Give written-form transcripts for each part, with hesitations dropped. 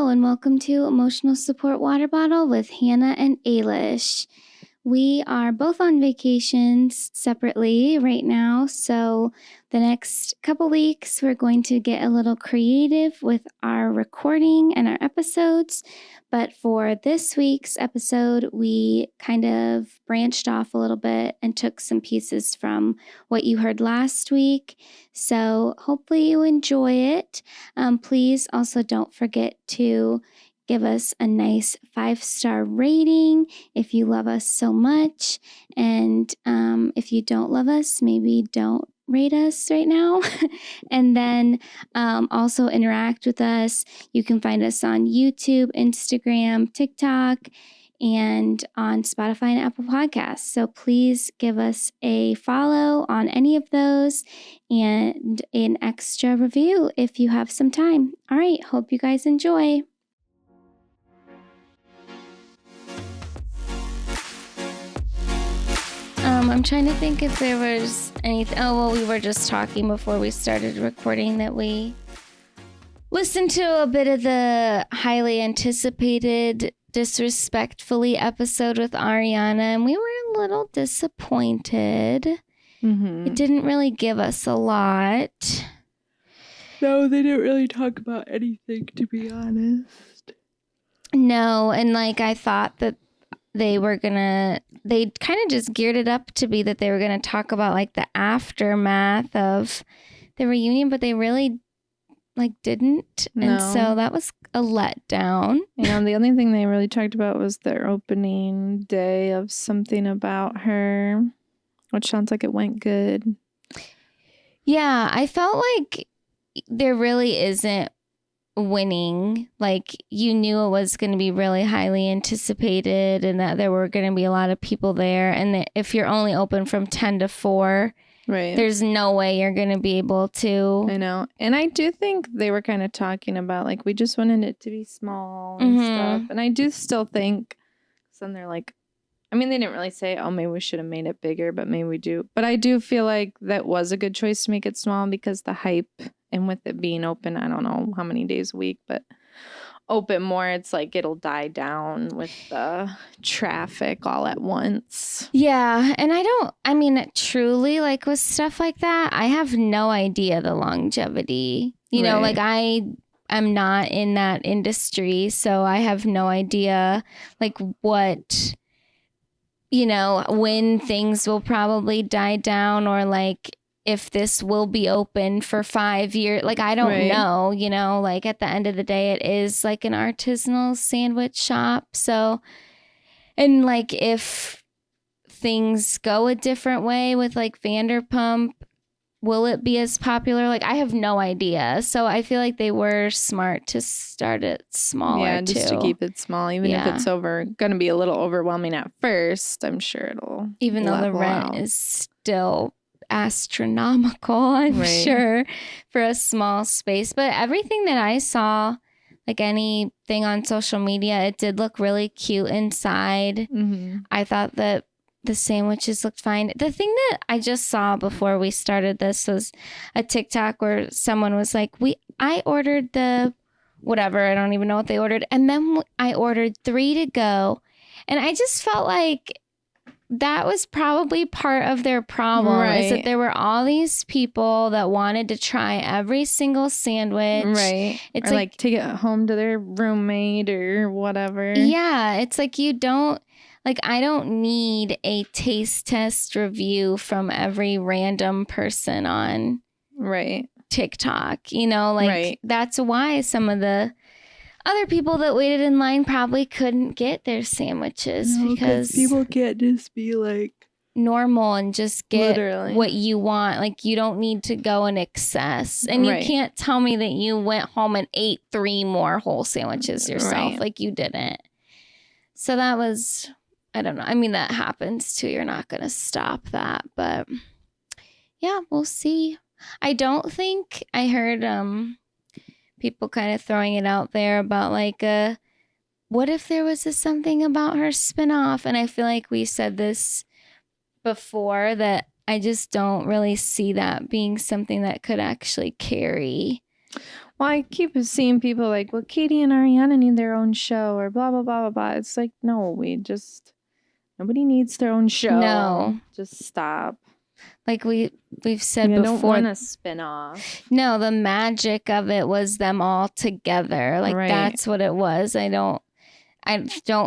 and welcome to Emotional Support Water Bottle with Hannah and Ailish. We are both on vacations separately right now, so the next couple weeks we're going to get a little creative with our recording and our episodes. But for this week's episode, we kind of branched off a little bit and took some pieces from what you heard last week. So hopefully you enjoy it. Please also don't forget to give us a nice 5-star rating if you love us so much. And if you don't love us, maybe don't rate us right now. And then also interact with us. You can find us on YouTube, Instagram, TikTok, and on Spotify and Apple Podcasts. So please give us a follow on any of those and an extra review if you have some time. All right, hope you guys enjoy. I'm trying to think if there was anything. Oh, well, we were just talking before we started recording that we listened to a bit of the highly anticipated Disrespectfully episode with Ariana, and we were a little disappointed. It didn't really give us a lot. No, they didn't really talk about anything, to be honest. No, and I thought that they kind of just geared it up to be that they were going to talk about the aftermath of the reunion, but they really didn't. No. And so that was a letdown. Yeah, the only thing they really talked about was their opening day of something about her, which sounds like it went good. Yeah, I felt like there really isn't winning. You knew it was going to be really highly anticipated and that there were going to be a lot of people there, and that if you're only open from 10 to 4, right, there's no way you're going to be able to. I know. And I do think they were kind of talking about we just wanted it to be small and stuff, and I do still think some they're they didn't really say, oh, maybe we should have made it bigger, but maybe we do. But I do feel like that was a good choice to make it small because the hype, and with it being open, I don't know how many days a week, but open more, it's it'll die down with the traffic all at once. Yeah, and truly, with stuff like that, I have no idea the longevity. You know, I'm not in that industry, so I have no idea, what, when things will probably die down, or if this will be open for 5 years. I don't know, at the end of the day, it is an artisanal sandwich shop. So, and if things go a different way with Vanderpump, will it be as popular? I have no idea. So I feel like they were smart to start it smaller. Yeah, just to keep it small, even if it's going to be a little overwhelming at first. I'm sure it'll, even though the rent is still astronomical, I'm sure, for a small space. But everything that I saw, anything on social media, it did look really cute inside. I thought that the sandwiches looked fine. The thing that I just saw before we started this was a TikTok where someone was I ordered the whatever, I don't even know what they ordered, and then I ordered 3 to go, and I just felt that was probably part of their problem, is that there were all these people that wanted to try every single sandwich. Right. It's or take it home to their roommate or whatever. Yeah. It's you don't, I don't need a taste test review from every random person on TikTok. That's why some of the other people that waited in line probably couldn't get their sandwiches, because people can't just be normal and just get what you want. You don't need to go in excess, and you can't tell me that you went home and ate 3 more whole sandwiches yourself. You didn't. So that was, I don't know. That happens too. You're not going to stop that, but yeah, we'll see. I don't think I heard, people kind of throwing it out there about what if there was something about her spinoff? And I feel like we said this before, that I just don't really see that being something that could actually carry. Well, I keep seeing people like, well, Katie and Ariana need their own show or blah, blah, blah, blah, blah. It's like, no, nobody needs their own show. No. Just stop. Like we've said before. Don't want a spin-off. No, the magic of it was them all together. Like that's what it was. I don't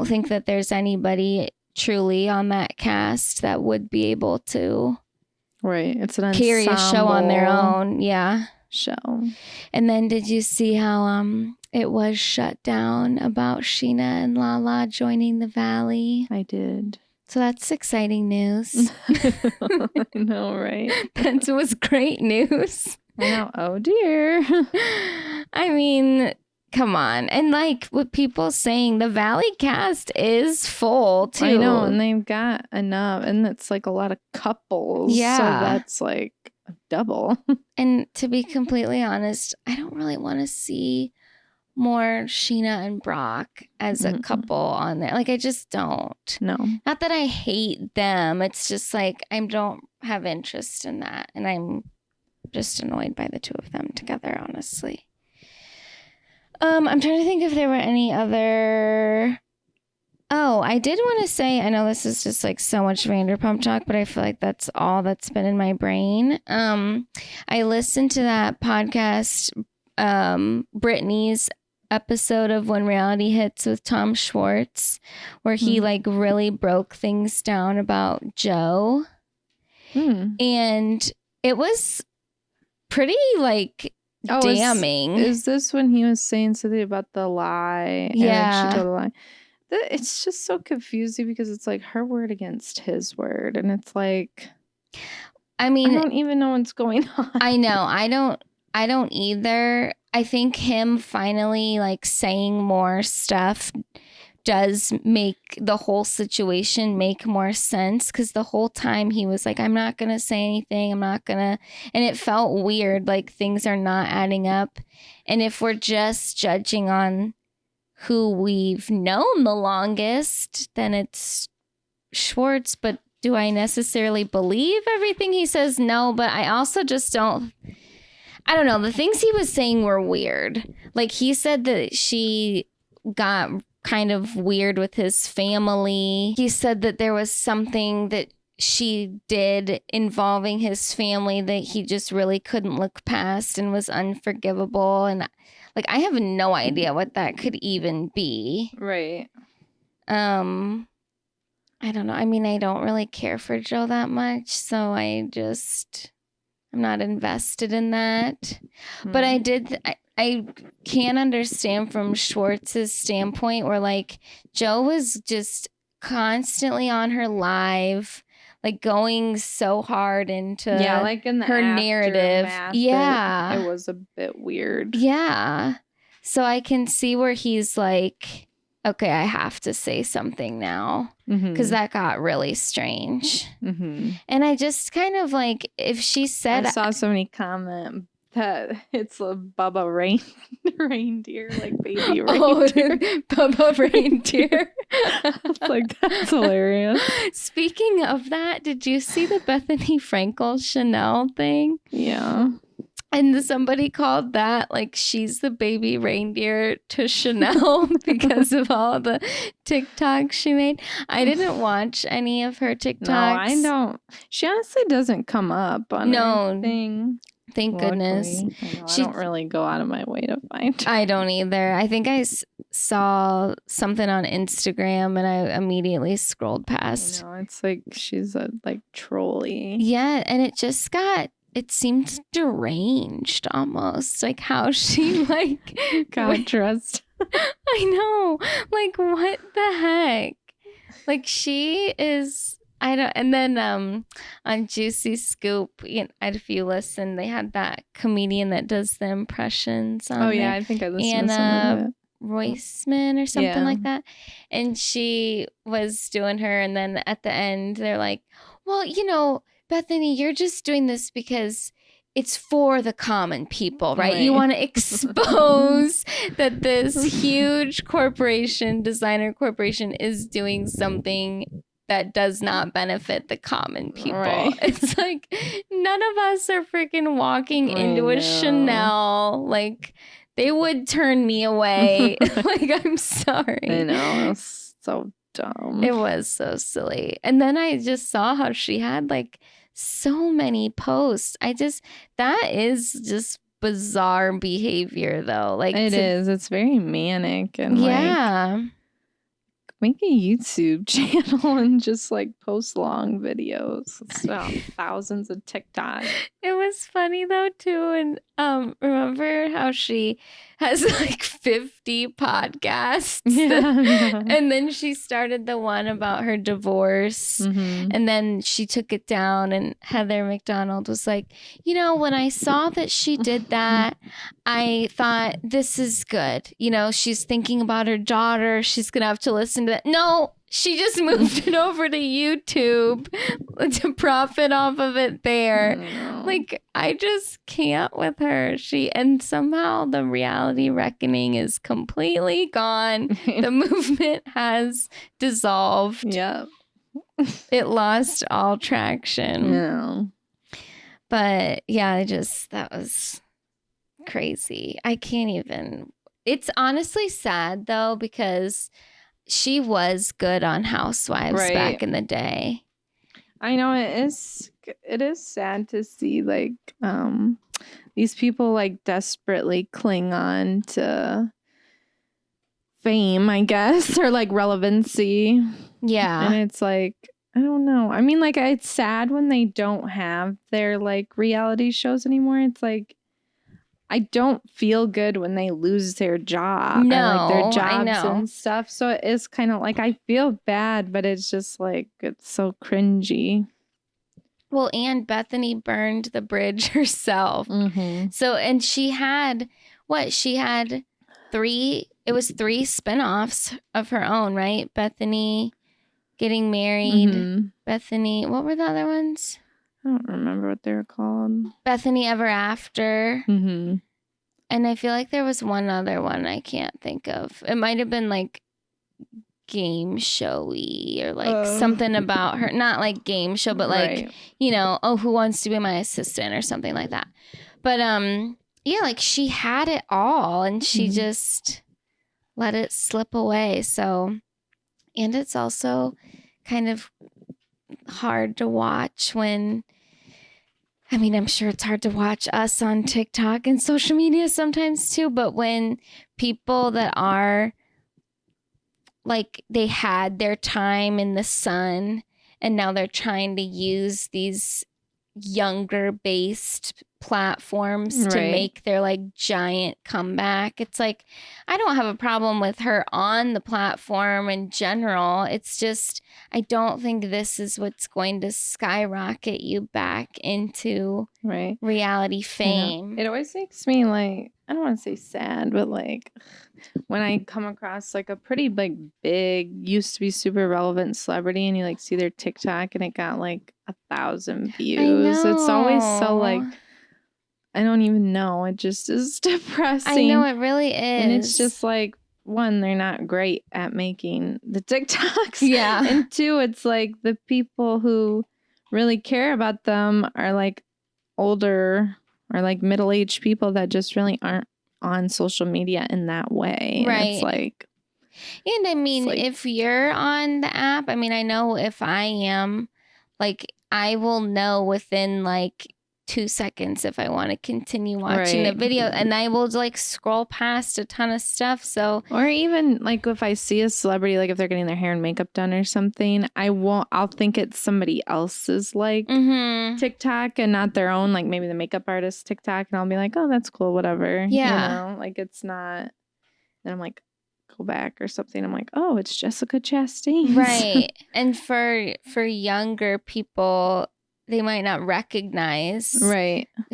think that there's anybody truly on that cast that would be able to it's an carry a show on their own. Yeah. Show. And then did you see how it was shut down about Sheena and Lala joining the Valley? I did. So that's exciting news. I know, right? That was great news. I know. Oh dear. I mean, come on. And like what people saying, the Valley cast is full too. I know, and they've got enough, and it's like a lot of couples. Yeah. So that's like a double. And to be completely honest, I don't really want to see more Sheena and Brock as a couple on there. Like I just don't. No. Not that I hate them. It's just like I don't have interest in that. And I'm just annoyed by the two of them together, honestly. I'm trying to think if there were any other... Oh, I did want to say, I know this is just like so much Vanderpump talk, but I feel like that's all that's been in my brain. I listened to that podcast, Brittany's episode of When Reality Hits with Tom Schwartz, where he like really broke things down about Joe. And it was pretty like damning. Is this when he was saying something about the lie? Yeah. And she told a lie. It's just so confusing because it's like her word against his word. And it's like, I mean, I don't even know what's going on. I know. I don't either. I think him finally like saying more stuff does make the whole situation make more sense, because the whole time he was like, I'm not gonna say anything, and it felt weird, like things are not adding up. And if we're just judging on who we've known the longest, then it's Schwartz. But do I necessarily believe everything he says? No, but I also just don't. I don't know. The things he was saying were weird. Like he said that she got kind of weird with his family. He said that there was something that she did involving his family that he just really couldn't look past and was unforgivable. And like, I have no idea what that could even be. Right. I don't know. I mean, I don't really care for Joe that much, so I'm not invested in that. But I can understand from Schwartz's standpoint where like Joe was just constantly on her live, like going so hard into like in the her narrative. Yeah. It was a bit weird. Yeah. So I can see where he's like, okay, I have to say something now, because that got really strange. And I just kind of like, if she said... I saw somebody comment that it's a Bubba reindeer, like baby reindeer. Oh, Bubba reindeer. I was like, that's hilarious. Speaking of that, did you see the Bethany Frankel Chanel thing? Yeah. And somebody called that like she's the baby reindeer to Chanel because of all the TikToks she made. I didn't watch any of her TikToks. No, I don't. She honestly doesn't come up on anything. Thank goodness. I don't really go out of my way to find her. I don't either. I think I saw something on Instagram and I immediately scrolled past. No, it's like she's like trolly. Yeah, and it seemed deranged almost, like how she like got dressed. I know, like what the heck? Like she is. I don't. And then on Juicy Scoop, if you listen, they had that comedian that does the impressions. On I think I listened to some of it. Roisman or something like that, and she was doing her, and then at the end they're like, well, Bethany, you're just doing this because it's for the common people, right? You want to expose that this huge designer corporation is doing something that does not benefit the common people. Right. It's like none of us are freaking walking into a Chanel. Like they would turn me away. Like, I'm sorry. I know. It's so dumb. It was so silly. And then I just saw how she had like so many posts. That is just bizarre behavior though. Like it is. It's very manic and like make a YouTube channel and just like post long videos. Thousands of TikTok. It was funny though too. And remember how she has like 50 podcasts? Yeah. And then she started the one about her divorce. Mm-hmm. And then she took it down, and Heather McDonald was like, you know, when I saw that she did that, I thought, this is good. You know, she's thinking about her daughter. She's going to have to listen to that. No, she just moved it over to YouTube to profit off of it there. Like, I just can't with her. And somehow the reality reckoning is completely gone. The movement has dissolved. Yep. It lost all traction. Yeah. But yeah, that was crazy. I can't even. It's honestly sad though, because she was good on Housewives back in the day. I know it is sad to see like these people like desperately cling on to fame, I guess, or like relevancy. Yeah. And it's like, I don't know. I mean, like, it's sad when they don't have their like reality shows anymore. It's like, I don't feel good when they lose their job. No, or, like, their jobs I know. and stuff. So it is kind of like, I feel bad, but it's just like, it's so cringy. Well, and Bethany burned the bridge herself. Mm-hmm. So, and she had three spinoffs of her own, right? Bethany getting married. Mm-hmm. Bethany, what were the other ones? I don't remember what they were called. Bethany Ever After. Mm-hmm. And I feel like there was one other one I can't think of. It might have been like game showy or like something about her. Not like game show, but like, you know, Who Wants to Be My Assistant or something like that. But yeah, like she had it all and she just let it slip away. So, and it's also kind of hard to watch when, I mean, I'm sure it's hard to watch us on TikTok and social media sometimes too, but when people that are like, they had their time in the sun and now they're trying to use these younger based platforms to make their like giant comeback. It's like, I don't have a problem with her on the platform in general. It's just, I don't think this is what's going to skyrocket you back into reality fame. It always makes me like, I don't want to say sad, but like when I come across like a pretty like big, used to be super relevant celebrity and you like see their TikTok and it got like 1,000 views. It's always so like, I don't even know. It just is depressing. I know, it really is. And it's just like, one, they're not great at making the TikToks. Yeah. And two, it's like the people who really care about them are like older or like middle-aged people that just really aren't on social media in that way. And it's like. And I mean, like, if you're on the app, I mean, I know if I am, like, I will know within like 2 seconds if I want to continue watching the video, and I will like scroll past a ton of stuff. So, or even like if I see a celebrity, like if they're getting their hair and makeup done or something, I'll think it's somebody else's like TikTok and not their own, like maybe the makeup artist TikTok, and I'll be like, oh, that's cool, whatever. Yeah. You know, like it's not. Then I'm like, go back or something. I'm like, oh, it's Jessica Chastain. Right. And for younger people, they might not recognize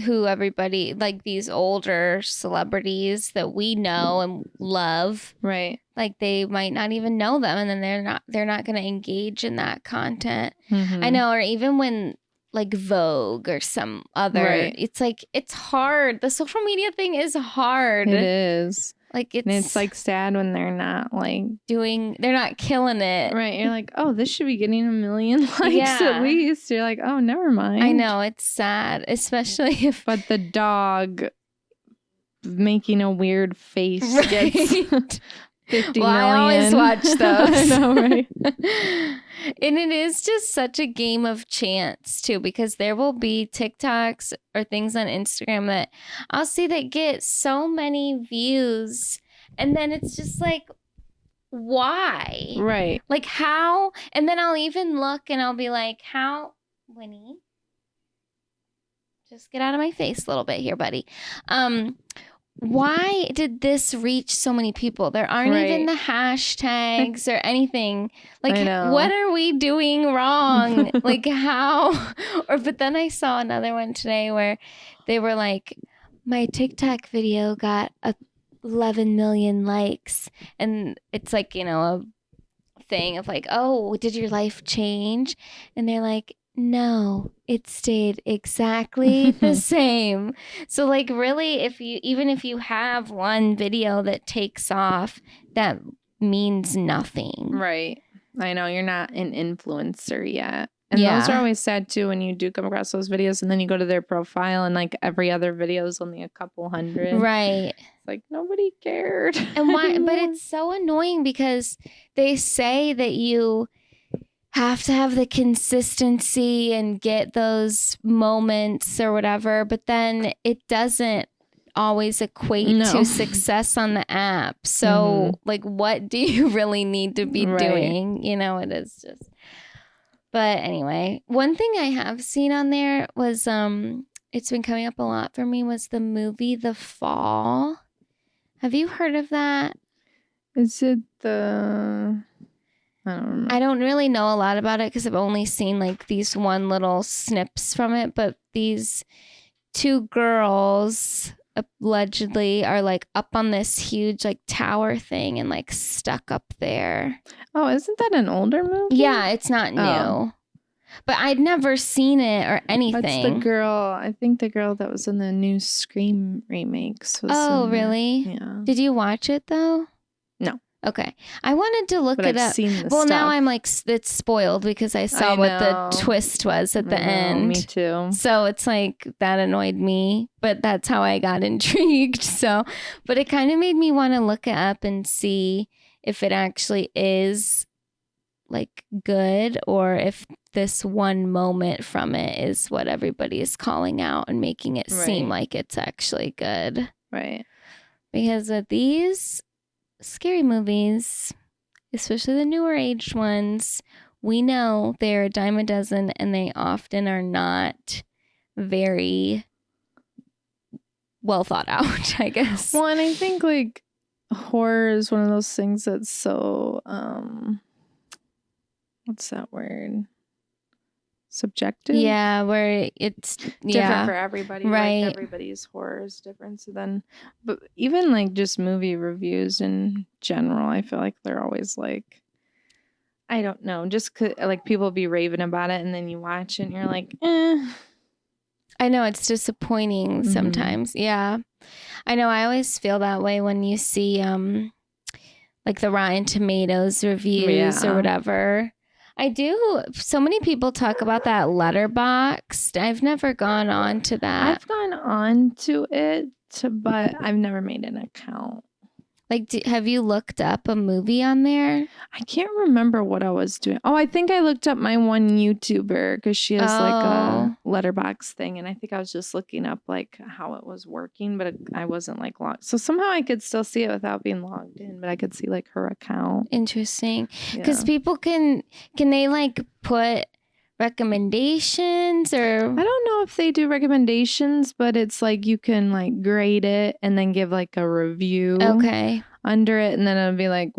who everybody, like these older celebrities that we know and love. Right. Like they might not even know them, and then they're not going to engage in that content. I know, or even when like Vogue or some other, it's like, it's hard. The social media thing is hard. It is. Like it's like sad when they're not like they're not killing it. Right. You're like, oh, this should be getting 1 million likes at least. You're like, oh, never mind. I know, it's sad, especially if. But the dog making a weird face Right. gets 50 Well, million. I always watch those. I know, right? And it is just such a game of chance too, because there will be TikToks or things on Instagram that I'll see that get so many views, and then it's just like, why? Right. Like how? And then I'll even look and I'll be like, how, Winnie? Just get out of my face a little bit here, buddy. Why did this reach so many people? There aren't even the hashtags or anything. Like, what are we doing wrong? Like, how? But then I saw another one today where they were like, my TikTok video got 11 million likes. And it's like, a thing of like, oh, did your life change? And they're like, no, it stayed exactly the same. So like really, even if you have one video that takes off, that means nothing. Right. I know you're not an influencer yet. And those are always sad too when you do come across those videos and then you go to their profile and like every other video is only a couple hundred. Right. It's like nobody cared. And why? But it's so annoying because they say that you have to have the consistency and get those moments or whatever, but then it doesn't always equate to success on the app. So like, what do you really need to be doing? It is just, but anyway, one thing I have seen on there was, it's been coming up a lot for me, was the movie The Fall. Have you heard of that? Is it the... I don't remember. I don't really know a lot about it because I've only seen like these one little snips from it. But these two girls allegedly are like up on this huge like tower thing and like stuck up there. Oh, isn't that an older movie? Yeah, it's not new. But I'd never seen it or anything. That's the girl. I think the girl that was in the new Scream remakes. Oh, really? Yeah. Did you watch it though? No. Okay. I wanted to look but it I've up. Seen the well, stuff. now I'm like, it's spoiled because I saw what the twist was at the end. Me too. So it's like, that annoyed me, but that's how I got intrigued. So, but it kind of made me want to look it up and see if it actually is like good or if this one moment from it is what everybody is calling out and making it seem like it's actually good. Right. Because of these scary movies, especially the newer aged ones, we know they're a dime a dozen and they often are not very well thought out, I guess. Well, and I think like horror is one of those things that's so what's that word? Subjective. Yeah, where it's different for everybody. Right. Like everybody's horror is different. So then, but even like just movie reviews in general, I feel like they're always like, I don't know, just like people be raving about it and then you watch it and you're like, eh. I know it's disappointing sometimes. Yeah. I know I always feel that way when you see like the Rotten Tomatoes reviews or whatever. I do. So many people talk about that Letterboxd. I've never gone on to that. I've gone on to it, but I've never made an account. Like, have you looked up a movie on there? I can't remember what I was doing. Oh, I think I looked up my one YouTuber because she has like a letterbox thing. And I think I was just looking up like how it was working, but I wasn't like logged. So somehow I could still see it without being logged in, but I could see like her account. Interesting. Because people can they like put recommendations or? I don't know if they do recommendations, but it's like you can like grade it and then give like a review under it. And then it'll be like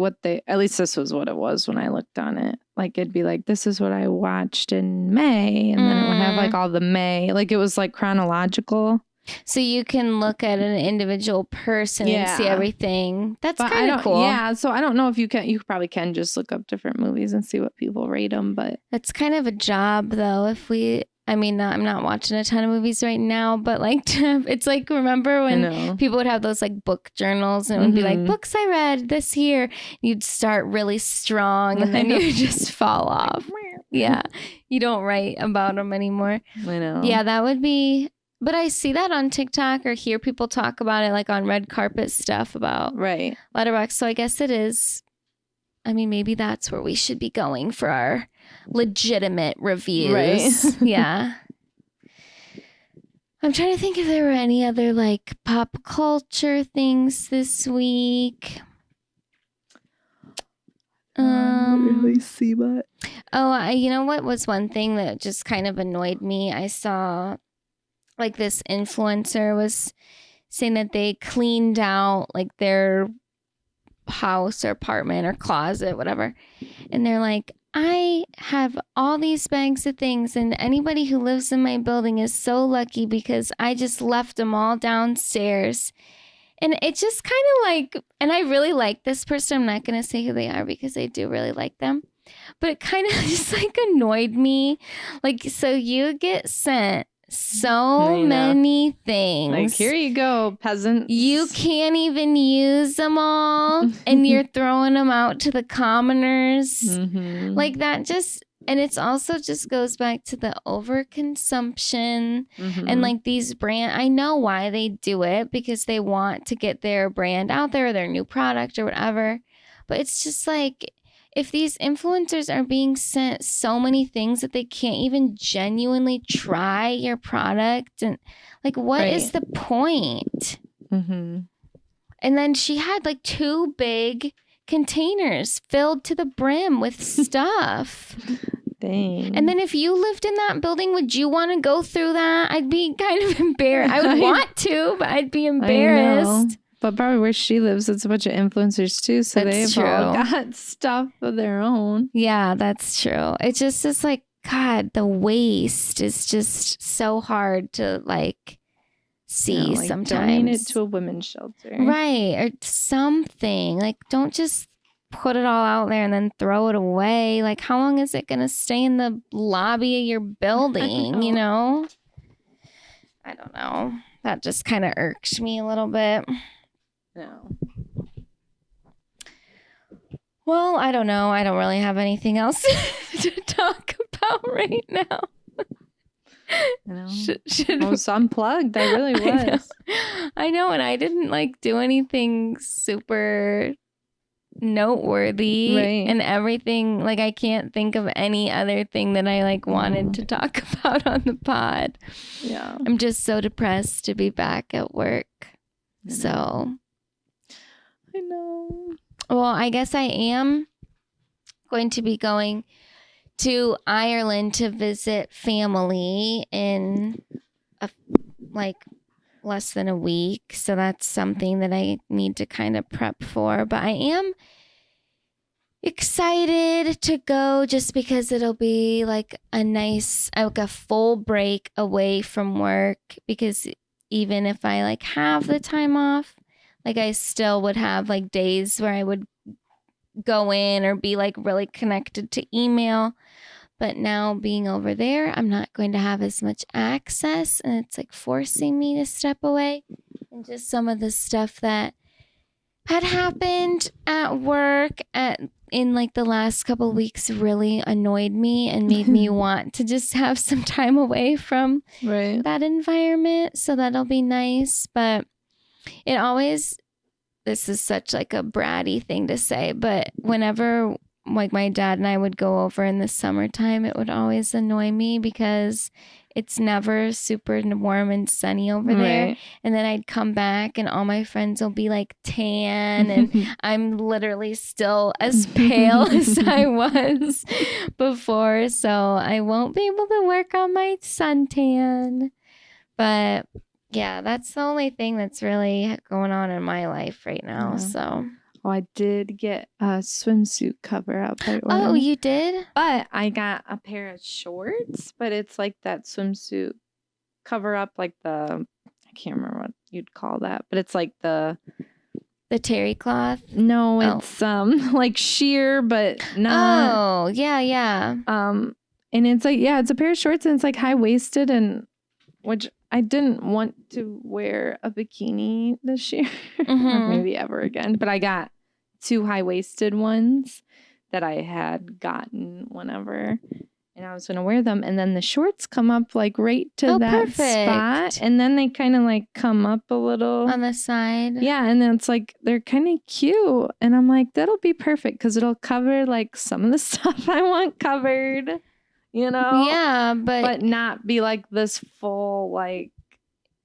at least this was what it was when I looked on it. Like it'd be like, this is what I watched in May. And then it would have like all the May, like it was like chronological. So you can look at an individual person and see everything. That's kind of cool. Yeah, so I don't know if you can. You probably can just look up different movies and see what people rate them. But that's kind of a job, though. I'm not watching a ton of movies right now, but like it's like, remember when people would have those like book journals and it would be like books I read this year. You'd start really strong and then you just fall off. Yeah, you don't write about them anymore. I know. Yeah, that would be But I see that on TikTok or hear people talk about it like on red carpet stuff about Right. Letterboxd. So I guess it is. I mean, maybe that's where we should be going for our legitimate reviews. Right. Yeah. I'm trying to think if there were any other like pop culture things this week. Really see what? Oh, you know what was one thing that just kind of annoyed me? I saw like this influencer was saying that they cleaned out like their house or apartment or closet, whatever. And they're like, I have all these bags of things, and anybody who lives in my building is so lucky because I just left them all downstairs. And it just kind of like, and I really like this person. I'm not going to say who they are because I do really like them. But it kind of just like annoyed me. Like, so you get sent so many things. Like, here you go, peasants. You can't even use them all, and you're throwing them out to the commoners. Mm-hmm. Like that just, and it's also just goes back to the overconsumption and like these I know why they do it because they want to get their brand out there, their new product or whatever. But it's just like, if these influencers are being sent so many things that they can't even genuinely try your product, and like, what is the point? Mm-hmm. And then she had like 2 big containers filled to the brim with stuff. Dang. And then if you lived in that building, would you want to go through that? I'd be kind of embarrassed. I would want to, but I'd be embarrassed. But probably where she lives, it's a bunch of influencers too. So they've all got stuff of their own. Yeah, that's true. It just is like, God, the waste is just so hard to like see like sometimes. Donate it to a women's shelter. Right. Or something. Like, don't just put it all out there and then throw it away. Like, how long is it going to stay in the lobby of your building, you know? I don't know. That just kind of irked me a little bit. No. Well, I don't know. I don't really have anything else to talk about right now. I know. I was unplugged. I really was. I know, and I didn't like do anything super noteworthy, right? And everything, like, I can't think of any other thing that I like wanted to talk about on the pod. Yeah, I'm just so depressed to be back at work. So I know. Well, I guess I am going to be going to Ireland to visit family in like less than a week. So that's something that I need to kind of prep for. But I am excited to go just because it'll be like a nice, like a full break away from work. Because even if I like have the time off, like I still would have like days where I would go in or be like really connected to email. But now being over there, I'm not going to have as much access, and it's like forcing me to step away. And just some of the stuff that had happened at work in like the last couple of weeks really annoyed me and made me want to just have some time away from that environment. So that'll be nice. But it always, this is such like a bratty thing to say, but whenever like my dad and I would go over in the summertime, it would always annoy me because it's never super warm and sunny over there. And then I'd come back and all my friends will be like tan and I'm literally still as pale as I was before. So I won't be able to work on my suntan. But yeah, that's the only thing that's really going on in my life right now. So. Oh, I did get a swimsuit cover up. Oh, you did? But I got a pair of shorts, but it's like that swimsuit cover up, like I can't remember what you'd call that, but it's like the terry cloth? No, it's like sheer, but not. Oh, yeah. And it's like, it's a pair of shorts and it's like high-waisted, and which I didn't want to wear a bikini this year, or maybe ever again. But I got 2 high-waisted ones that I had gotten whenever, and I was going to wear them. And then the shorts come up like right to that perfect. spot. And then they kind of like come up a little. On the side. Yeah. And then it's like, they're kind of cute. And I'm like, that'll be perfect because it'll cover like some of the stuff I want covered, you know? Yeah, but not be like this full, like,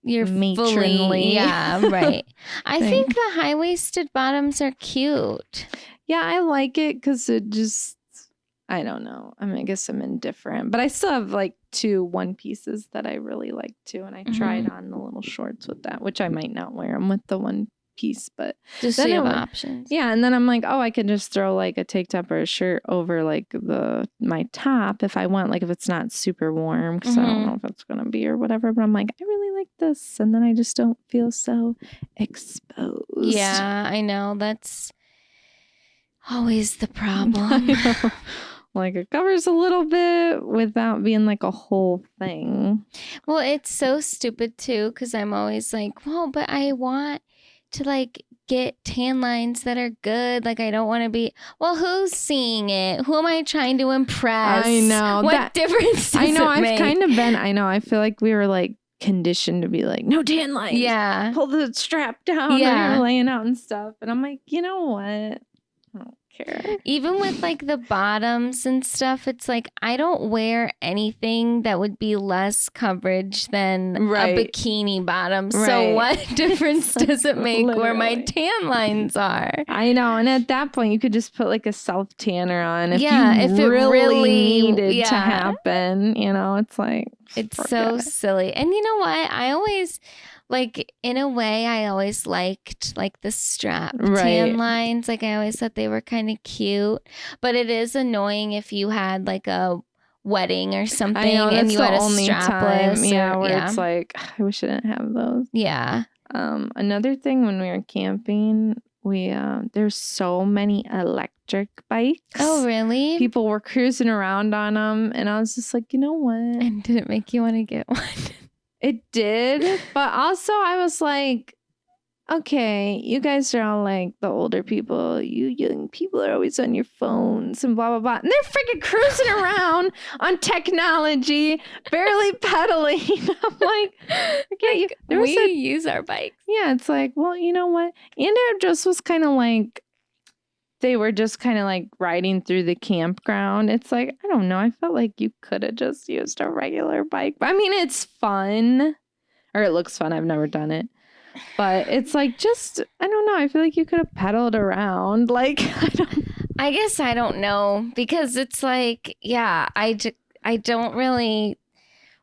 you're matronly. fully, yeah, right. I think the high-waisted bottoms are cute. Yeah, I like it because it just, I don't know. I mean, I guess I'm indifferent, but I still have like 2 one pieces that I really like too. And I tried on the little shorts with that, which I might not wear them with the one piece, but just so you have options. Yeah. And then I'm like, oh, I could just throw like a tank top or a shirt over like my top if I want, like if it's not super warm, because I don't know if it's going to be or whatever, but I'm like, I really like this. And then I just don't feel so exposed. Yeah, I know. That's always the problem. Like it covers a little bit without being like a whole thing. Well, it's so stupid too, because I'm always like, well, but I want to like get tan lines that are good. Like I don't want to be, well, who's seeing it? Who am I trying to impress? I know. What difference does I know. it make? I've kind of been, I feel like we were like conditioned to be like, no tan lines. Yeah. Pull the strap down. Yeah. When you're laying out and stuff. And I'm like, you know what? I don't care. Even with like the bottoms and stuff, it's like I don't wear anything that would be less coverage than a bikini bottom. Right. So what difference does it make where my tan lines are? I know. And at that point, you could just put like a self tanner on if if you really to needed to happen. You know, it's like it's so silly. And you know what? I always. Like, in a way, I always liked, like, the strap tan lines. Like, I always thought they were kind of cute. But it is annoying if you had, like, a wedding or something and you had a strapless. It's like, I wish I didn't have those. Yeah. Another thing when we were camping, there's so many electric bikes. Oh, really? People were cruising around on them. And I was just like, you know what? And did it make you want to get one? It did, but also I was like, okay, you guys are all like the older people. You young people are always on your phones and blah, blah, blah. And they're freaking cruising around on technology, barely pedaling. I'm like, okay, we use our bikes. Yeah, it's like, well, you know what? And it just was kind of like, they were just kind of like riding through the campground. It's like, I don't know. I felt like you could have just used a regular bike. I mean, it's fun, or it looks fun. I've never done it, but it's like, just, I don't know. I feel like you could have pedaled around. Like, I guess I don't know, because it's like, yeah, I don't really.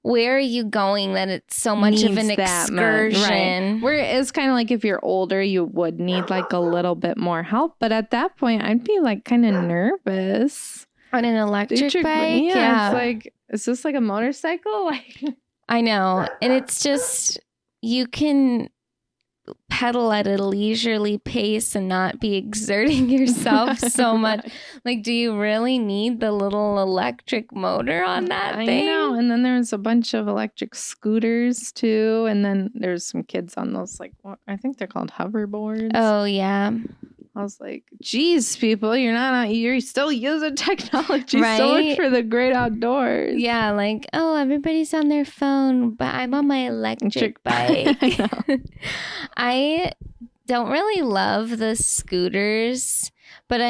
Where are you going that it's so much of an excursion? Right. Where it's kind of like if you're older, you would need like a little bit more help. But at that point, I'd be like kind of nervous. On an electric bike? Yeah. It's like, is this like a motorcycle? Like, I know. And it's just, you can pedal at a leisurely pace and not be exerting yourself so much. Like, do you really need the little electric motor on that thing? I know. And then there's a bunch of electric scooters too. And then there's some kids on those, like, I think they're called hoverboards. Oh, yeah. I was like, geez, people, you're still using technology so much for the great outdoors. Yeah, like, oh, everybody's on their phone, but I'm on my electric bike. I don't really love the scooters, but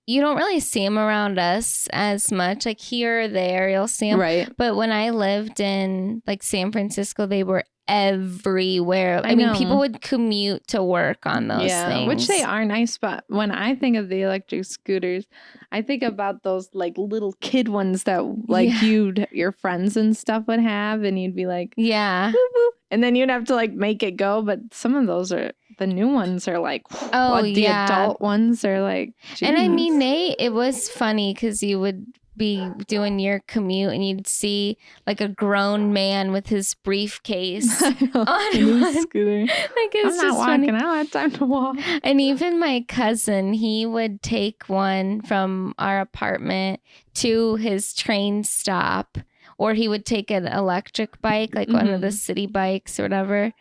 you don't really see them around us as much. Like here or there, you'll see them. Right. But when I lived in like San Francisco, they were everywhere. I mean, people would commute to work on those things. Which they are nice, but when I think of the electric scooters, I think about those like little kid ones that like your friends and stuff would have, and you'd be like, yeah, woo, woo, and then you'd have to like make it go. But some of those are, the new ones are like, the adult ones are like, geez. And I mean, it was funny because you would be doing your commute and you'd see like a grown man with his briefcase on one scooter. Like, it's I'm not walking. I don't have time to walk. And even my cousin, he would take one from our apartment to his train stop, or he would take an electric bike, like one of the city bikes or whatever.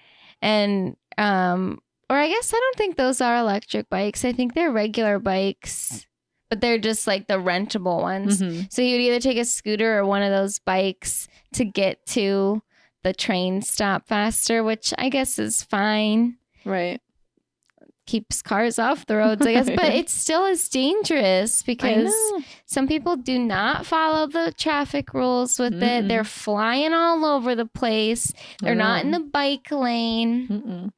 And or I guess I don't think those are electric bikes. I think they're regular bikes. but they're just like the rentable ones. Mm-hmm. So you'd either take a scooter or one of those bikes to get to the train stop faster, which I guess is fine. Right. Keeps cars off the roads, I guess, but it still is dangerous because some people do not follow the traffic rules with it. They're flying all over the place. They're not in the bike lane.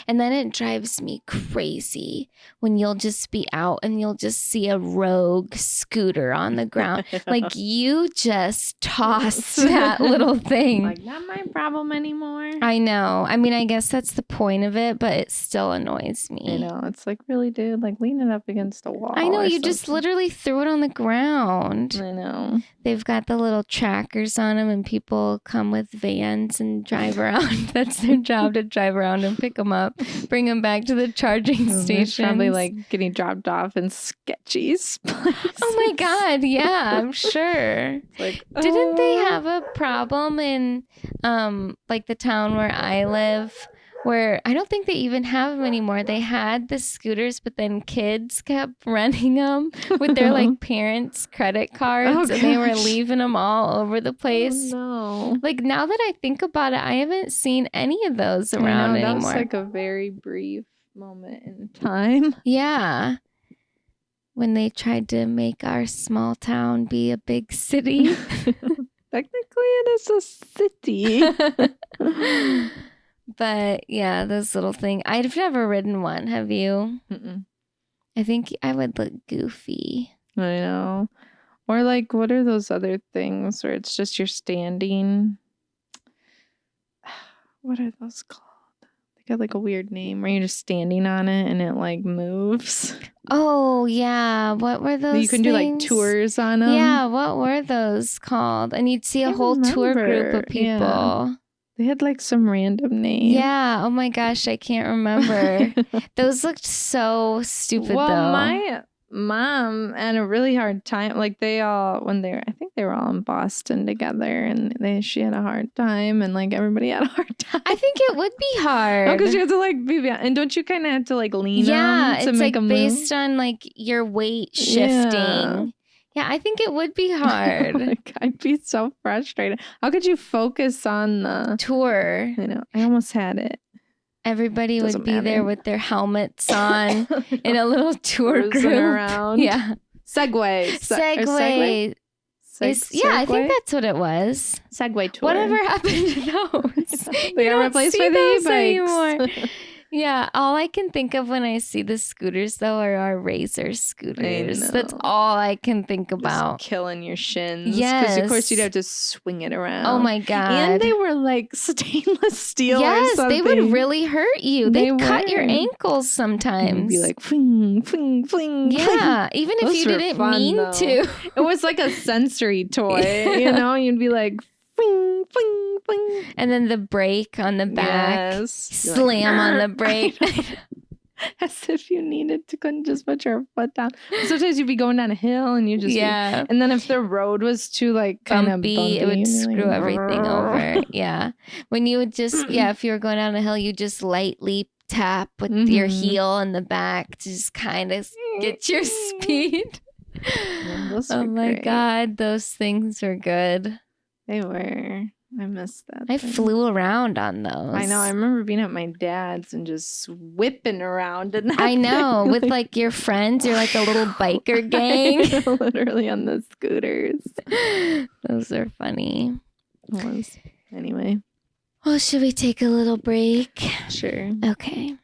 And then it drives me crazy when you'll just be out and you'll just see a rogue scooter on the ground. Like, you just tossed that little thing. Like, not my problem anymore. I know. I mean, I guess that's the point of it, but it still annoys me. I know. It's like, really, dude? Like, lean it up against a wall. I know. You just literally threw it on the ground. I know. They've got the little trackers on them, and people come with vans and drive around. That's their job, to drive around and pick them up, bring them back to the charging station. Probably like getting dropped off in sketchy places. Oh my God. Yeah, I'm sure. Like, didn't they have a problem in like the town where I live, where I don't think they even have them anymore? They had the scooters, but then kids kept renting them with their like parents' credit cards, and they were leaving them all over the place. Oh, no. Like, now that I think about it, I haven't seen any of those around anymore. That was like a very brief moment in time. Yeah. When they tried to make our small town be a big city. Technically, it is a city. But yeah, those little things. I've never ridden one. Have you? I think I would look goofy. I know. Or like, what are those other things where it's just you're standing? What are those called? They got like a weird name where you're just standing on it and it like moves. Oh, yeah. What were those You can do like tours on them. Yeah, what were those called? And you'd see a whole tour group of people. Yeah. They had like some random name. Yeah. Oh my gosh, I can't remember. Those looked so stupid, though. Well, my mom had a really hard time. Like, they all, I think they were all in Boston together, and she had a hard time, and like everybody had a hard time. I think it would be hard. Oh, because you have to like be, and don't you kind of have to like lean on to it's make like a based on like your weight shifting. Yeah, I think it would be hard. Like, I'd be so frustrated. How could you focus on the tour? I know. I almost had it. Everybody would be there with their helmets on in a little tour group around. Yeah. Segway. Segway. Yeah, I think that's what it was. Segway tour. Whatever happened to those? They are replaced with e-bikes anymore. Yeah, all I can think of when I see the scooters, though, are our Razor scooters. That's all I can think about. Just killing your shins. Yes. Because, of course, you'd have to swing it around. Oh, my God. And they were like stainless steel or something. They would really hurt you. They'd cut your ankles sometimes. You'd be like, fling, fling, fling. Yeah, even if you didn't mean to. It was like a sensory toy, you know? You'd be like, fling, fling, fling. And then the brake on the back. Yes. Slam on the brake. As if you needed to, couldn't just put your foot down. Sometimes you'd be going down a hill and you just and then if the road was too like kind of bumpy, it would screw everything over. Yeah. When you would just if you were going down a hill, you just lightly tap with your heel on the back to just kind of get your speed. Oh my God, those things were good. They were. I missed that. I flew around on those. I know. I remember being at my dad's and just whipping around. And I know. With like your friends, you're like a little biker gang. Literally on the scooters. Those are funny. Anyway. Well, should we take a little break? Sure. Okay.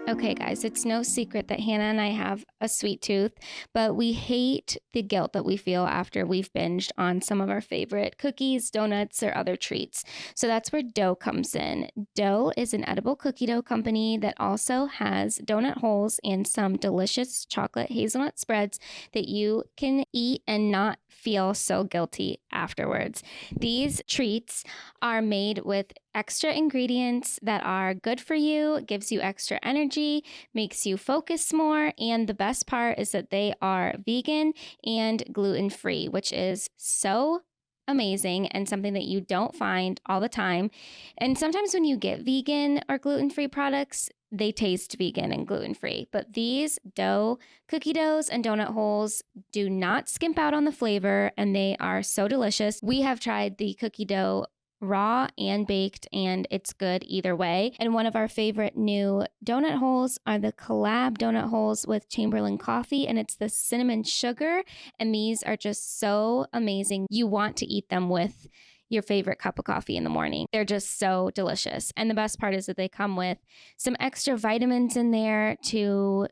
Okay, guys, it's no secret that Hannah and I have a sweet tooth, but we hate the guilt that we feel after we've binged on some of our favorite cookies, donuts, or other treats. So that's where Dough comes in. Dough is an edible cookie dough company that also has donut holes and some delicious chocolate hazelnut spreads that you can eat and not feel so guilty afterwards. These treats are made with extra ingredients that are good for you, gives you extra energy, makes you focus more, and the best part is that they are vegan and gluten-free, which is so amazing and something that you don't find all the time. And sometimes when you get vegan or gluten-free products, they taste vegan and gluten-free. But these cookie doughs and donut holes do not skimp out on the flavor, and they are so delicious. We have tried the cookie dough raw and baked, and it's good either way. And one of our favorite new donut holes are the collab donut holes with Chamberlain coffee, and it's the cinnamon sugar, and these are just so amazing. You want to eat them with your favorite cup of coffee in the morning. They're just so delicious. And the best part is that they come with some extra vitamins in there to,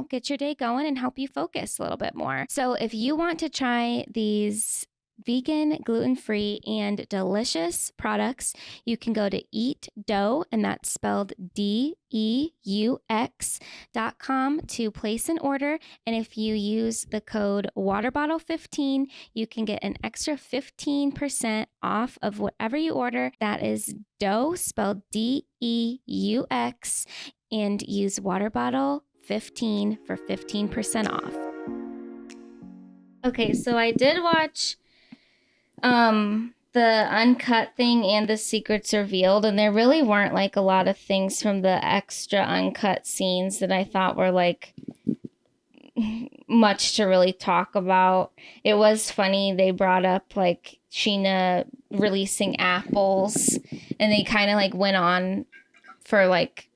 get your day going and help you focus a little bit more. So if you want to try these vegan, gluten-free, and delicious products, you can go to Eat Dough, and that's spelled DEUX.com to place an order. And if you use the code WATERBOTTLE15, you can get an extra 15% off of whatever you order. That is dough, spelled DEUX, and use WATERBOTTLE15 for 15% off. Okay, so I did watch the uncut thing and the secrets revealed, and there really weren't like a lot of things from the extra uncut scenes that I thought were like much to really talk about. It was funny, they brought up like Sheena releasing apples, and they kind of like went on for like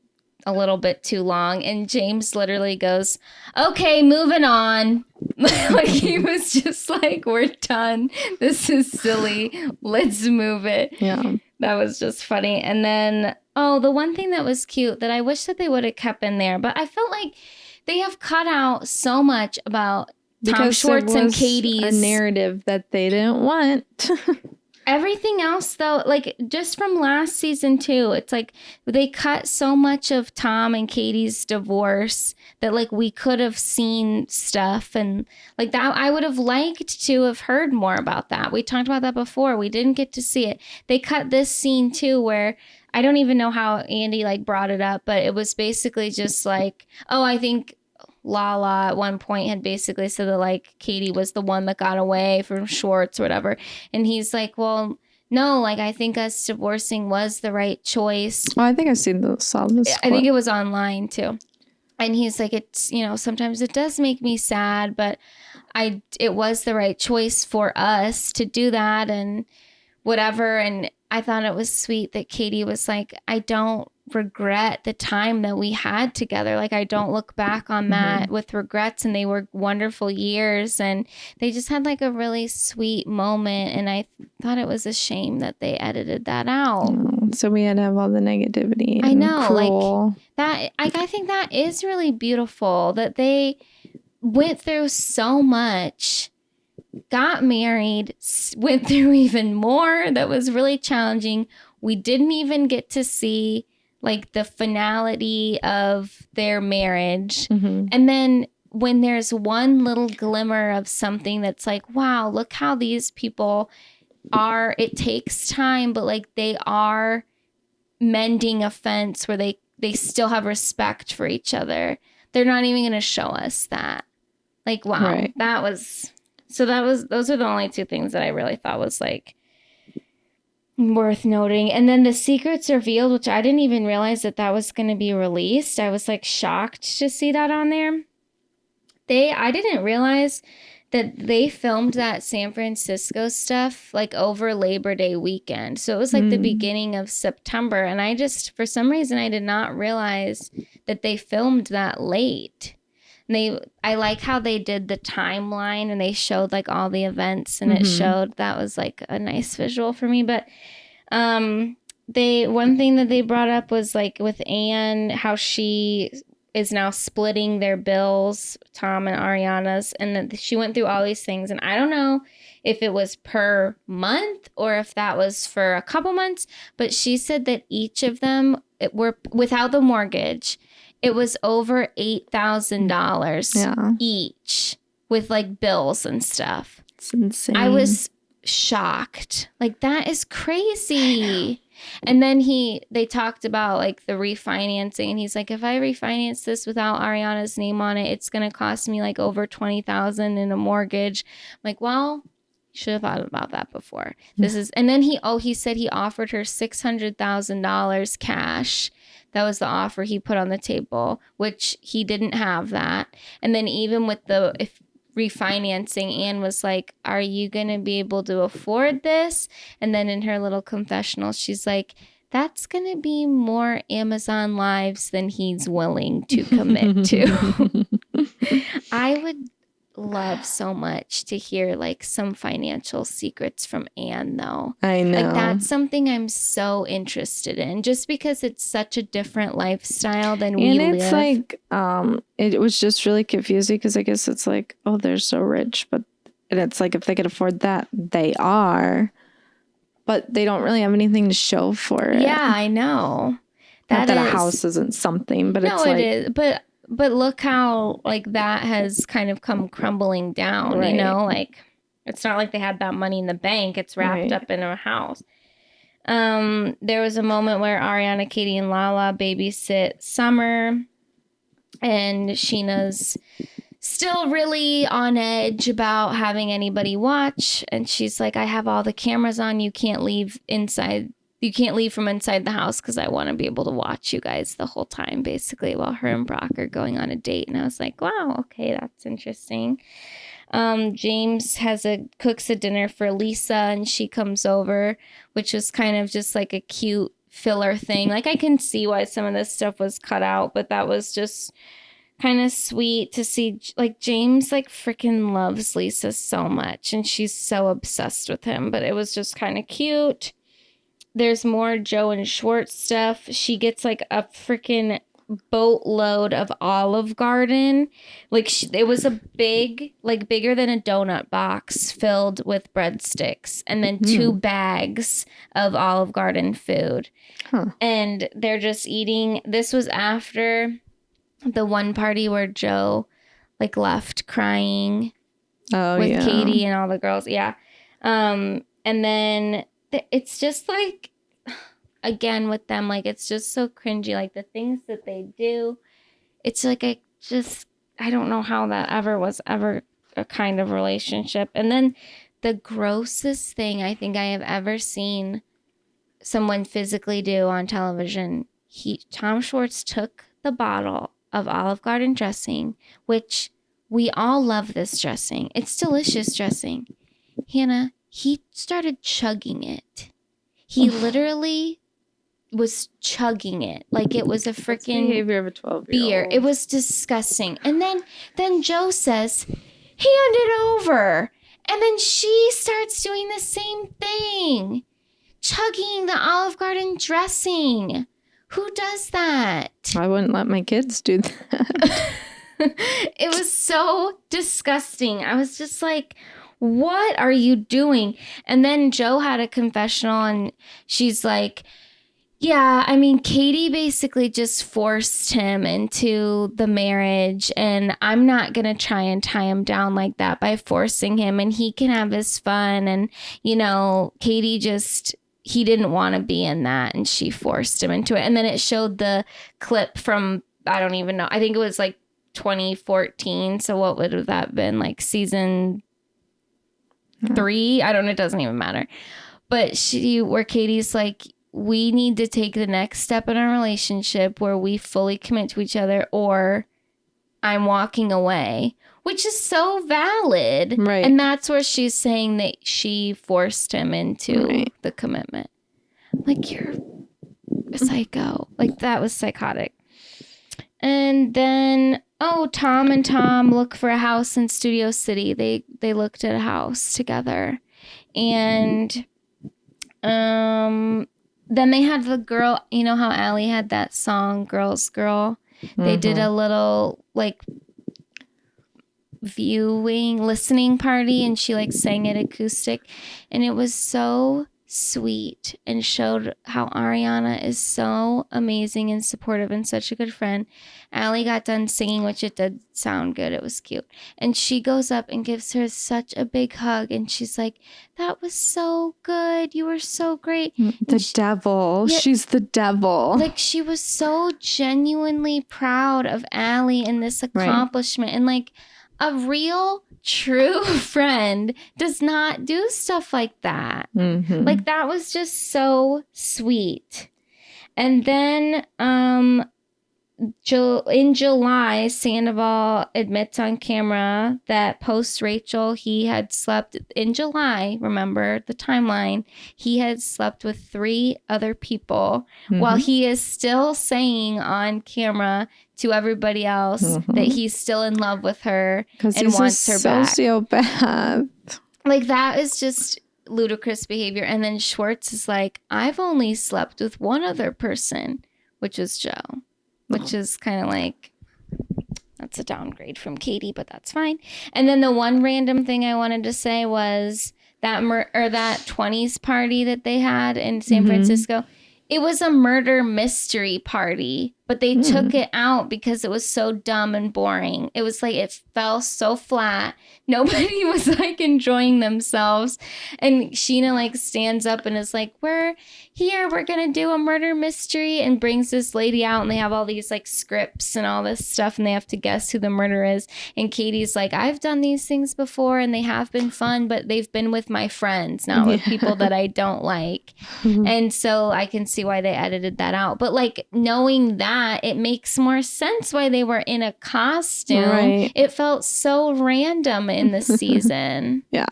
a little bit too long, and James literally goes, "Okay, moving on." Like he was just like, "We're done. This is silly. Let's move it." Yeah. That was just funny. And then, the one thing that was cute that I wish that they would have kept in there, but I felt like they have cut out so much about Tom Schwartz and Katie's a narrative that they didn't want. Everything else, though, like just from last season too, it's like they cut so much of Tom and Katie's divorce that like we could have seen stuff, and like that I would have liked to have heard more about that. We talked about that before. We didn't get to see it. They cut this scene too where I don't even know how Andy like brought it up, but it was basically just like, I think Lala at one point had basically said that like Katie was the one that got away from Schwartz or whatever. And he's like, well, no, like I think us divorcing was the right choice. Well, I think I saw this. I think it was online too. And he's like, it's, sometimes it does make me sad, but it was the right choice for us to do that and whatever. And I thought it was sweet that Katie was like, I don't regret the time that we had together. Like I don't look back on that with regrets, and they were wonderful years, and they just had like a really sweet moment, and I thought it was a shame that they edited that out. So we had to have all the negativity. I know, cruel. like that. I think that is really beautiful that they went through so much, got married, went through even more that was really challenging. We didn't even get to see like the finality of their marriage. And then when there's one little glimmer of something that's like, wow, look how these people are, it takes time, but like they are mending a fence where they still have respect for each other. They're not even going to show us that. Like, wow, right. Those are the only two things that I really thought was like worth noting. And then the secrets revealed, which I didn't even realize that was going to be released. I was like shocked to see that on there. I didn't realize that they filmed that San Francisco stuff like over Labor Day weekend. So it was like the beginning of September. And I just, for some reason, I did not realize that they filmed that late. And I like how they did the timeline and they showed like all the events, and it showed, that was like a nice visual for me. But one thing that they brought up was like with Anne, how she is now splitting their bills, Tom and Ariana's, and that she went through all these things. And I don't know if it was per month or if that was for a couple months, but she said that each of them were without the mortgage. It was over $8,000 each with like bills and stuff. It's insane. I was shocked. Like, that is crazy. And then they talked about like the refinancing, and he's like, if I refinance this without Ariana's name on it, it's going to cost me like over $20,000 in a mortgage. I'm like, well, you should have thought about that before. And then he said he offered her $600,000 cash That was the offer he put on the table, which he didn't have that. And then even with the refinancing, Anne was like, are you going to be able to afford this? And then in her little confessional, she's like, that's going to be more Amazon lives than he's willing to commit to. I would love so much to hear like some financial secrets from Anne, though. I know. Like that's something I'm so interested in, just because it's such a different lifestyle than we live. And it's like, it was just really confusing because I guess it's like, oh, they're so rich, and it's like if they could afford that, they are, but they don't really have anything to show for it. Yeah, I know. Not that a house isn't something, but it's like, it is. But look how like that has kind of come crumbling down, right. You know, like it's not like they had that money in the bank. It's wrapped up in a house. There was a moment where Ariana, Katie, and Lala babysit Summer, and Sheena's still really on edge about having anybody watch. And she's like, I have all the cameras on. You can't leave inside. You can't leave from inside the house because I want to be able to watch you guys the whole time, basically, while her and Brock are going on a date. And I was like, wow, okay, that's interesting. James cooks a dinner for Lisa, and she comes over, which was kind of just like a cute filler thing. Like I can see why some of this stuff was cut out, but that was just kind of sweet to see. Like James like freaking loves Lisa so much, and she's so obsessed with him, but it was just kind of cute. There's more Joe and Schwartz stuff. She gets like a freaking boatload of Olive Garden. Like it was a big, like bigger than a donut box filled with breadsticks, and then 2 bags of Olive Garden food. And they're just eating. This was after the one party where Joe like left crying with Katie and all the girls. Yeah. And then it's just like, again with them, like it's just so cringy, like the things that they do. It's like I don't know how that was ever a kind of relationship. And then the grossest thing I think I have ever seen someone physically do on television, Tom Schwartz took the bottle of Olive Garden dressing, which we all love this dressing. It's delicious dressing. Hannah, he started chugging it. He literally was chugging it like it was a freaking behavior of a 12-year-old beer. It was disgusting. And then Joe says, hand it over. And then she starts doing the same thing, chugging the Olive Garden dressing. Who does that? I wouldn't let my kids do that. It was so disgusting. I was just like, what are you doing? And then Joe had a confessional, and she's like, yeah, I mean, Katie basically just forced him into the marriage, and I'm not going to try and tie him down like that by forcing him, and he can have his fun. And, you know, Katie he didn't want to be in that, and she forced him into it. And then it showed the clip from, I don't even know, I think it was like 2014. So what would have that been, like season 3? I don't know, it doesn't even matter. But where Katie's like, we need to take the next step in our relationship where we fully commit to each other, or I'm walking away, which is so valid. Right. And that's where she's saying that she forced him into the commitment. Like, you're a psycho. Like, that was psychotic. And then, Tom and Tom look for a house in Studio City. They looked at a house together. And then they had the girl, you know how Allie had that song, Girls Girl? They did a little, like, listening party, and she, like, sang it acoustic. And it was so sweet and showed how Ariana is so amazing and supportive and such a good friend. Allie got done singing, which it did sound good. It was cute. And she goes up and gives her such a big hug. And she's like, that was so good. You were so great. Devil. Yeah, she's the devil. Like, she was so genuinely proud of Allie and this accomplishment. Right. And, like, a real, true friend does not do stuff like that. Mm-hmm. Like, that was just so sweet. And then in July, Sandoval admits on camera that post Rachel, he had slept in July. Remember the timeline. He had slept with 3 other people while he is still saying on camera to everybody else that he's still in love with her and wants her back. Sociopath. Like, that is just ludicrous behavior. And then Schwartz is like, I've only slept with one other person, which was Joe. Which is kind of like, that's a downgrade from Katie, but that's fine. And then the one random thing I wanted to say was that that 20s party that they had in San Francisco. It was a murder mystery party, but they took it out because it was so dumb and boring. It was like, it fell so flat. Nobody was like enjoying themselves. And Sheena like stands up and is like, we're going to do a murder mystery, and brings this lady out, and they have all these like scripts and all this stuff, and they have to guess who the murderer is. And Katie's like, I've done these things before and they have been fun, but they've been with my friends, not with people that I don't like. And so I can see why they edited that out. But like, knowing that, it makes more sense why they were in a costume. Right. It felt so random in the season. Yeah.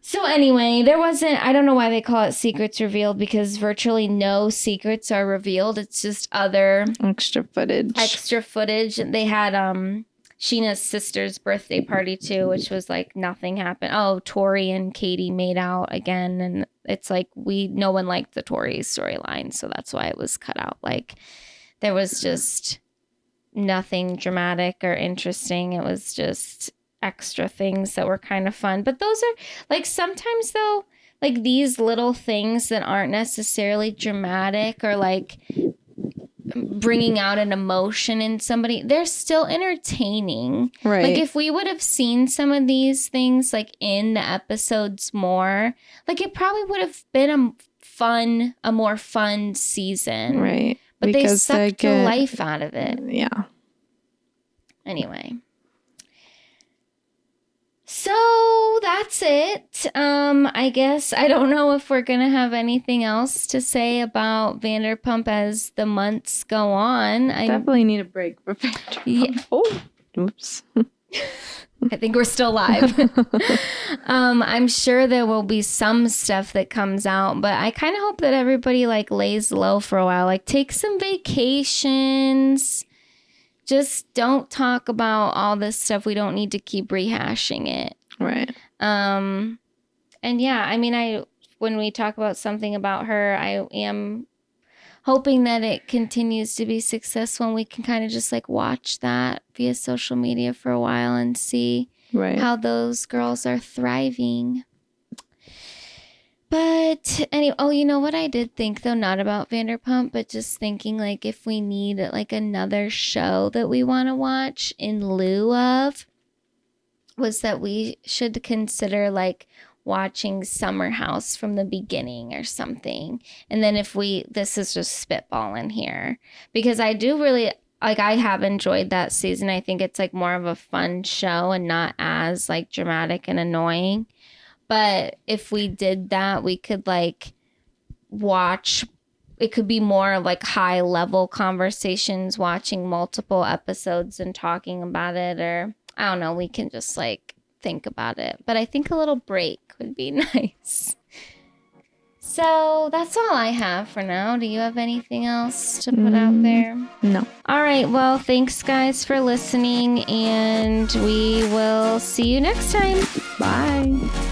So anyway, I don't know why they call it secrets revealed, because virtually no secrets are revealed. It's just other extra footage. They had Sheena's sister's birthday party too, which was like nothing happened. Oh, Tori and Katie made out again, and it's like no one liked the Tori storyline, so that's why it was cut out. Like, there was just nothing dramatic or interesting. It was just extra things that were kind of fun. But those are like, sometimes though, like these little things that aren't necessarily dramatic or like bringing out an emotion in somebody, they're still entertaining. Right. Like, if we would have seen some of these things like in the episodes more, like it probably would have been a more fun season. Right. But because they sucked the life out of it. Yeah. Anyway. So that's it. I guess I don't know if we're going to have anything else to say about Vanderpump as the months go on. I definitely need a break for Vanderpump. Yeah. Oh, oops. I think we're still live. I'm sure there will be some stuff that comes out, but I kind of hope that everybody like lays low for a while. Like, take some vacations. Just don't talk about all this stuff. We don't need to keep rehashing it. Right. And yeah, I mean, when we talk about something about her, I am hoping that it continues to be successful, and we can kind of just like watch that via social media for a while and see how those girls are thriving. But anyway, you know what I did think though, not about Vanderpump, but just thinking like if we need like another show that we want to watch in lieu of, was that we should consider like watching Summer House from the beginning or something. And then this is just spitballing here, because I do really like, I have enjoyed that season. I think it's like more of a fun show and not as like dramatic and annoying. But if we did that, we could like watch, it could be more like high level conversations, watching multiple episodes and talking about it, or I don't know, we can just like think about it. But I think a little break would be nice. So that's all I have for now. Do you have anything else to put out there? No. All right. Well, thanks guys for listening, and we will see you next time. Bye.